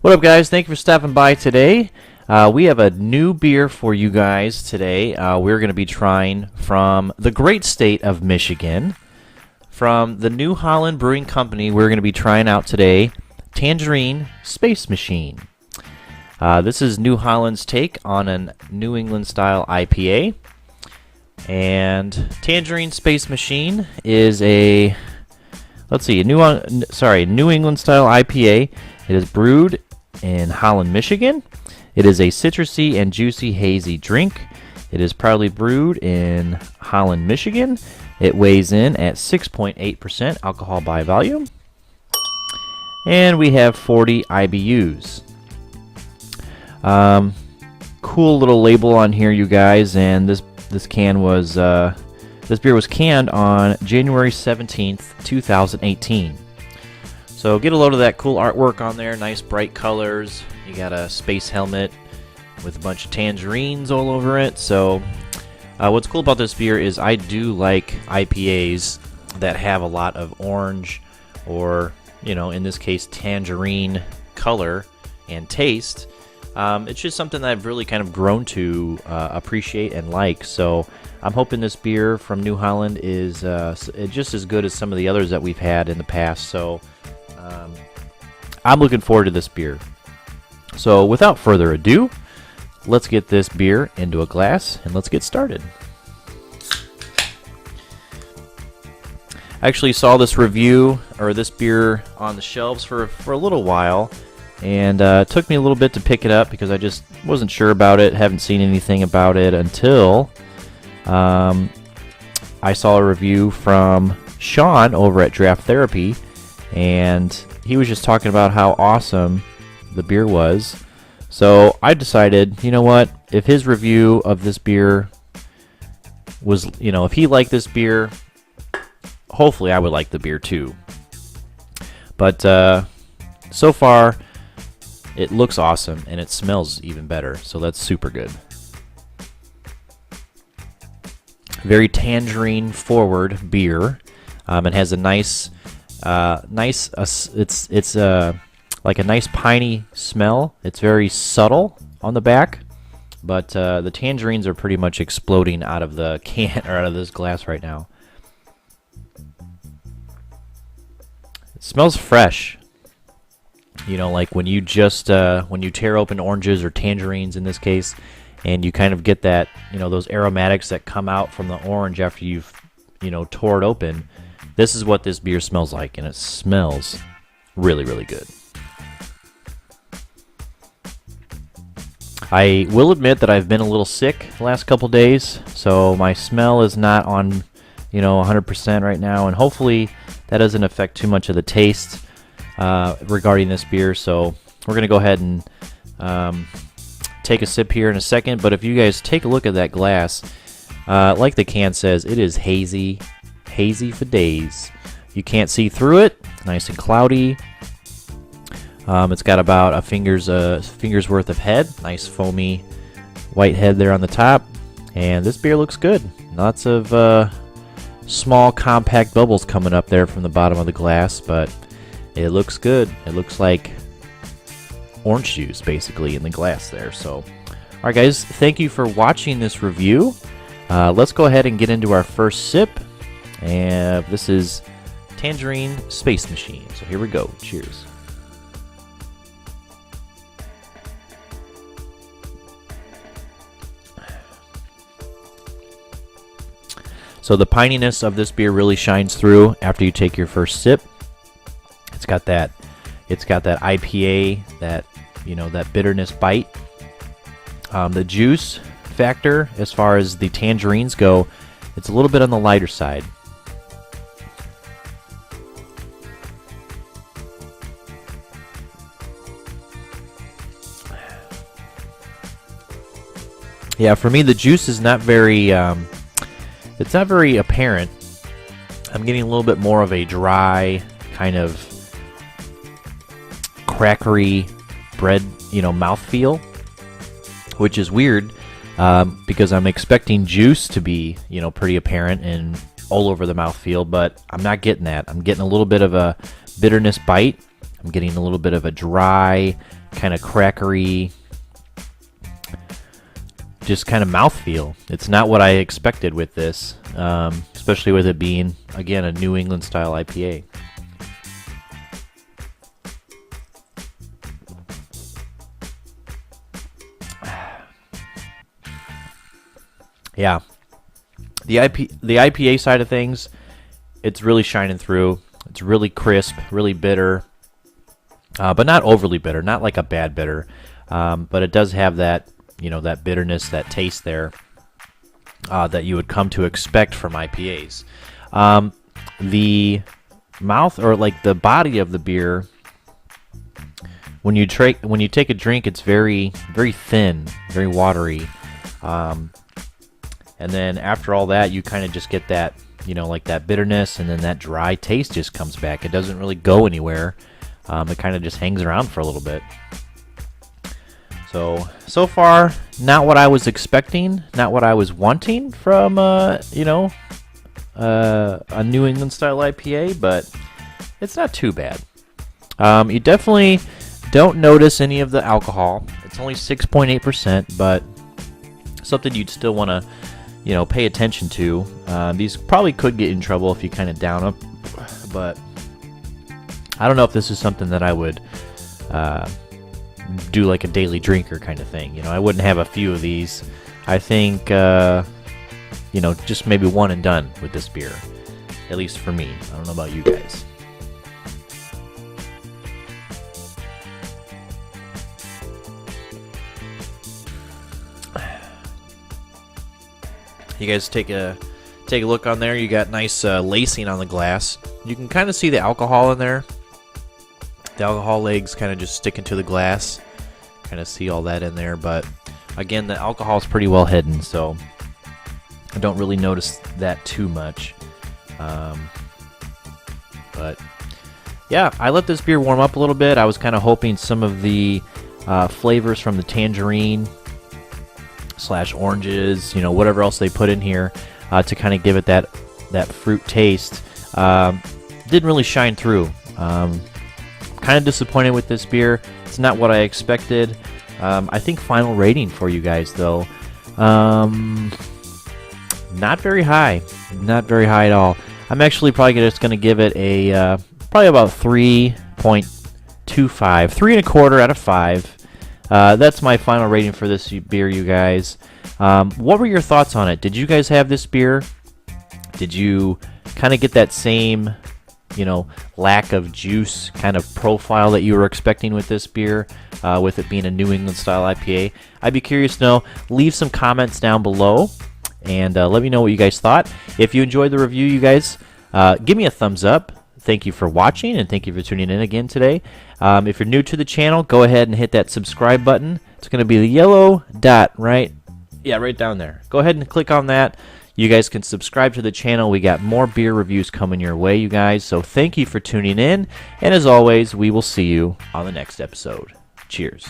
What up, guys? Thank you for stopping by today. We have a new beer for you guys today. We're going to be trying from the great state of Michigan. From the New Holland Brewing Company, we're going to be trying out today Tangerine Space Machine. This is New Holland's take on a New England style IPA. And Tangerine Space Machine is a New England style IPA. It is brewed in Holland, Michigan. It is a citrusy and juicy hazy drink. It is proudly brewed in Holland, Michigan. It weighs in at 6.8% alcohol by volume. And we have 40 IBUs. Cool little label on here, you guys. And this beer was canned on January 17th, 2018. So get a load of that cool artwork on there, nice bright colors. You got a space helmet with a bunch of tangerines all over it. So what's cool about this beer is I do like IPAs that have a lot of orange or, in this case, tangerine color and taste. It's just something that I've really kind of grown to appreciate and like. So I'm hoping this beer from New Holland is just as good as some of the others that we've had in the past. So I'm looking forward to this beer. So without further ado, let's get this beer into a glass and let's get started. I actually saw this review or this beer on the shelves for a little while, and it took me a little bit to pick it up because I just wasn't sure about it, haven't seen anything about it until I saw a review from Sean over at Draft Therapy, and he was just talking about how awesome the beer was. So I decided, you know what, if his review of this beer was, if he liked this beer, hopefully I would like the beer too. But so far, it looks awesome and it smells even better, so that's super good. Very tangerine forward beer. It has a nice it's like a nice piney smell. It's very subtle on the back, but the tangerines are pretty much exploding out of the can or out of this glass right now. It smells fresh. Like when you just when you tear open oranges or tangerines in this case, and you kind of get that, those aromatics that come out from the orange after you've, tore it open. This is what this beer smells like, and it smells really, really good. I will admit that I've been a little sick the last couple days, so my smell is not on, 100% right now, and hopefully that doesn't affect too much of the taste regarding this beer. So we're going to go ahead and take a sip here in a second, but if you guys take a look at that glass, like the can says, it is hazy for days. You can't see through it. Nice and cloudy. It's got about a finger's worth of head. Nice foamy white head there on the top. And this beer looks good. Lots of small compact bubbles coming up there from the bottom of the glass, but it looks good. It looks like orange juice basically in the glass there. So, alright guys, thank you for watching this review. Let's go ahead and get into our first sip. And this is Tangerine Space Machine. So here we go. Cheers. So the pininess of this beer really shines through after you take your first sip. It's got that IPA, that bitterness bite. The juice factor, as far as the tangerines go, it's a little bit on the lighter side. Yeah, for me the juice is not very it's not very apparent. I'm getting a little bit more of a dry, kind of crackery bread, mouthfeel, which is weird because I'm expecting juice to be, pretty apparent and all over the mouthfeel, but I'm not getting that. I'm getting a little bit of a bitterness bite I'm getting a little bit of a dry, kind of crackery, just kind of mouthfeel. It's not what I expected with this, especially with it being, again, a New England style IPA. Yeah, the IPA side of things, it's really shining through. It's really crisp, really bitter, but not overly bitter, not like a bad bitter. But it does have that, that bitterness, that taste there that you would come to expect from IPAs. The mouth, or like the body of the beer, when you take a drink, it's very, very thin, very watery. And then after all that, you kind of just get that, like that bitterness, and then that dry taste just comes back. It doesn't really go anywhere. It kind of just hangs around for a little bit. So far, not what I was expecting, not what I was wanting from, a New England style IPA, but it's not too bad. You definitely don't notice any of the alcohol. It's only 6.8%, but something you'd still want to, pay attention to. These probably could get in trouble if you kind of down them, but I don't know if this is something that I would do like a daily drinker kind of thing. I wouldn't have a few of these. I think, just maybe one and done with this beer, at least for me. I don't know about you guys. You guys take a look on there. You got nice lacing on the glass. You can kind of see the alcohol in there. The alcohol legs kind of just sticking to the glass. Kind of see all that in there, but again, the alcohol is pretty well hidden, so I don't really notice that too much. But yeah, I let this beer warm up a little bit. I was kind of hoping some of the flavors from the tangerine / oranges, whatever else they put in here to kind of give it that fruit taste, didn't really shine through. Kind of disappointed with this beer. It's not what I expected. I think final rating for you guys, though, not very high. Not very high at all. I'm actually probably just going to give it a probably about 3.25, 3.25 out of 5. That's my final rating for this beer, you guys. What were your thoughts on it? Did you guys have this beer? Did you kind of get that same, lack of juice kind of profile that you were expecting with this beer, with it being a New England style IPA? I'd be curious to know. Leave some comments down below, and let me know what you guys thought. If you enjoyed the review, you guys, give me a thumbs up. Thank you for watching, and thank you for tuning in again today. If you're new to the channel, go ahead and hit that subscribe button. It's going to be the yellow dot right down there. Go ahead and click on that. You guys can subscribe to the channel. We got more beer reviews coming your way, you guys. So thank you for tuning in, and as always, we will see you on the next episode. Cheers.